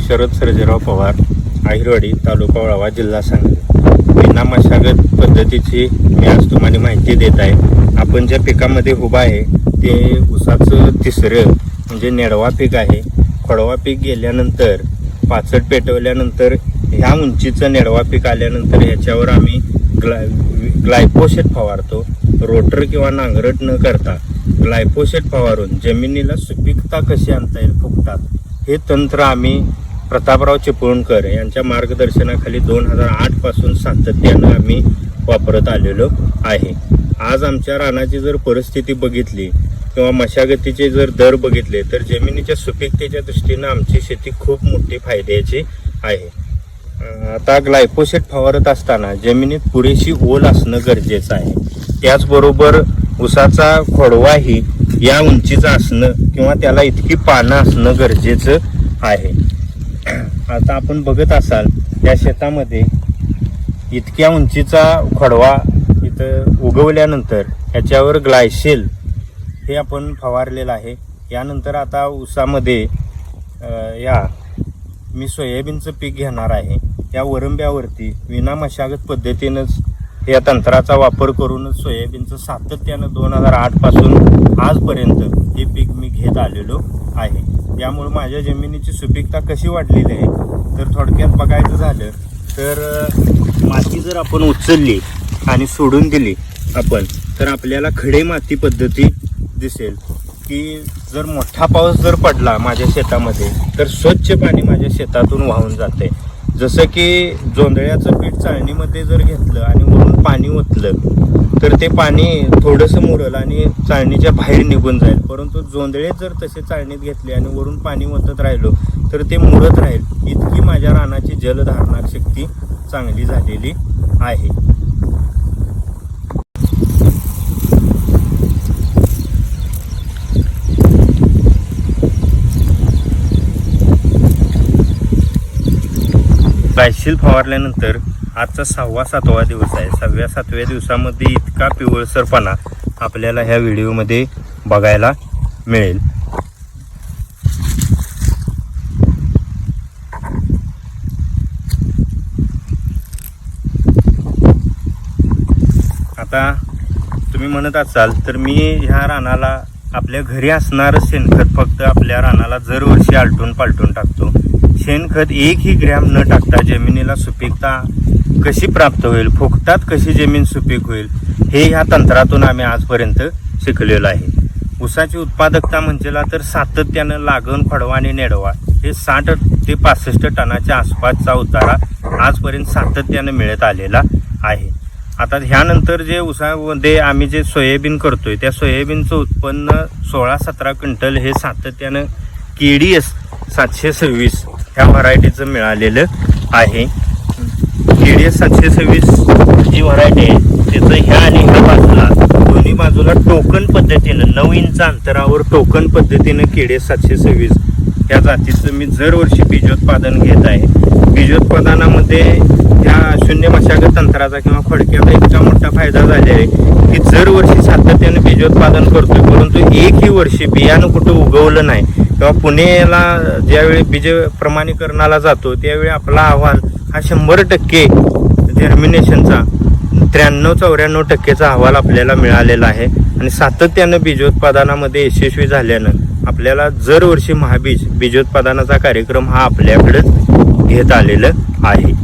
शरद सर्जेराव पवार, आहिरवाडी, तालुका वाळवा, जिल्हा सांगली. विना मशागत पद्धतीची मी आज तुम्हाला माहिती देत आहे. आपण ज्या पिकामध्ये उभा आहे ते ऊसाचं तिसरं म्हणजे नेडवा पीक आहे. खोडवा पीक गेल्यानंतर पाचट पेटवल्यानंतर ह्या उंचीचं नेडवा पीक आल्यानंतर ह्याच्यावर आम्ही ग्लायफोसेट फवारतो. रोटर किंवा नांगरट न करता ग्लायफोसेट फवारून जमिनीला सुपीकता कशी आणता येईल फुकटात, हे तंत्र आम्ही प्रतापराव चिपळूणकर यांच्या मार्गदर्शनाखाली 2008 पासून सातत्यानं आम्ही वापरत आलेलो आहे. आज आमच्या रानाची जर परिस्थिती बघितली किंवा मशागतीचे जर दर बघितले तर जमिनीच्या सुपीकतेच्या दृष्टीनं आमची शेती खूप मोठी फायद्याची आहे. आता ग्लायफोसेट फवारत असताना जमिनीत पुरेशी ओल असणं गरजेचं आहे. त्याचबरोबर ऊसाचा खोडवाही या उंचीचा असणं किंवा त्याला इतकी पानं असणं गरजेचं आहे. आता आपण बघत असाल त्या शेतामध्ये इतक्या उंचीचा खोडवा इथं उगवल्यानंतर ह्याच्यावर ग्लायसेल हे आपण फवारलेलं आहे. यानंतर आता ऊसामध्ये मी सोयाबीनचं पीक घेणार आहे. या वरंब्यावरती विना मशागत पद्धतीनंच या तंत्राचा वापर करूनच सोयाबीनचं सातत्यानं 2008 पासून आजपर्यंत हे पीक मी घेत आलेलो आहे. यामुळे माझ्या जमिनीची सुपीकता कशी वाढलेली आहे तर थोडक्यात बघायचं झालं तर माती जर आपण उचलली आणि सोडून दिली आपण तर आपल्याला खडे माती पद्धती दिसेल की जर मोठा पाऊस जर पडला माझ्या शेतामध्ये तर स्वच्छ पाणी माझ्या शेतातून वाहून जाते. जसं की जोंधळ्याचं पीठ चाळणीमध्ये जर घेतलं आणि वरून पाणी ओतलं तर ते पाणी थोडंसं मुरल आणि चाळणीच्या बाहेर निघून जाईल. परंतु जोंधळे जर तसे चाळणीत घेतले आणि वरून पाणी ओतत राहिलो तर ते मुरत राहील. इतकी माझ्या रानाची जलधारणा शक्ती चांगली झालेली आहे. ग्लायसेल फवारल्यानंतर आजचा 6वा-7वा दिवस आहे. 6व्या-7व्या दिवसामध्ये इतका पिवळसरपणा आपल्याला ह्या व्हिडिओमध्ये बघायला मिळेल. आता तुम्ही म्हणत असाल तर मी ह्या रानाला आपल्या घरी असणारं शेणखत फक्त आपल्या रानाला दरवर्षी आलटून पालटून टाकतो. शेणखत एकही ग्रॅम न टाकता जमिनीला सुपीकता कशी प्राप्त होईल, फुकटात कशी जमीन सुपीक होईल हे ह्या तंत्रातून आम्ही आजपर्यंत शिकलेलो आहे. ऊसाची उत्पादकता म्हणजेला तर सातत्यानं लागण, खोडवा आणि नेडवा हे 60 ते 65 टनाच्या आसपासचा उतारा आजपर्यंत सातत्यानं मिळत आलेला आहे. आता ह्यानंतर जे ऊसामध्ये आम्ही जे सोयाबीन करतोय त्या सोयाबीनचं उत्पन्न 16-17 क्विंटल हे सातत्यानं KDS 726 ह्या व्हरायटीचं मिळालेलं आहे. KDS 726 जी व्हरायटी आहे त्याचं ह्या आणि ह्या बाजूला दोन्ही बाजूला टोकन पद्धतीनं 9 इंच अंतरावर टोकन पद्धतीनं KDS 726 ह्या जातीचं मी दरवर्षी बीजोत्पादन घेत आहे. बीजोत्पादनामध्ये ह्या शून्य मशागत तंत्राचा किंवा खोडक्याचा इतका मोठा फायदा झाला आहे की दरवर्षी सातत्याने बीजोत्पादन करतोय. परंतु एकही वर्षी बियाणं कुठं उगवलं नाही किंवा पुण्याला ज्यावेळी बीज प्रमाणीकरणाला जातो त्यावेळी आपला अहवाल हा 100% जर्मिनेशनचा 93-94% अहवाल आपल्याला मिळालेला आहे. आणि सातत्यानं बीजोत्पादनामध्ये यशस्वी झाल्यानं आपल्याला दरवर्षी महाबीज बीजोत्पादनाचा कार्यक्रम हा आपल्याकडे घेत आलेला आहे.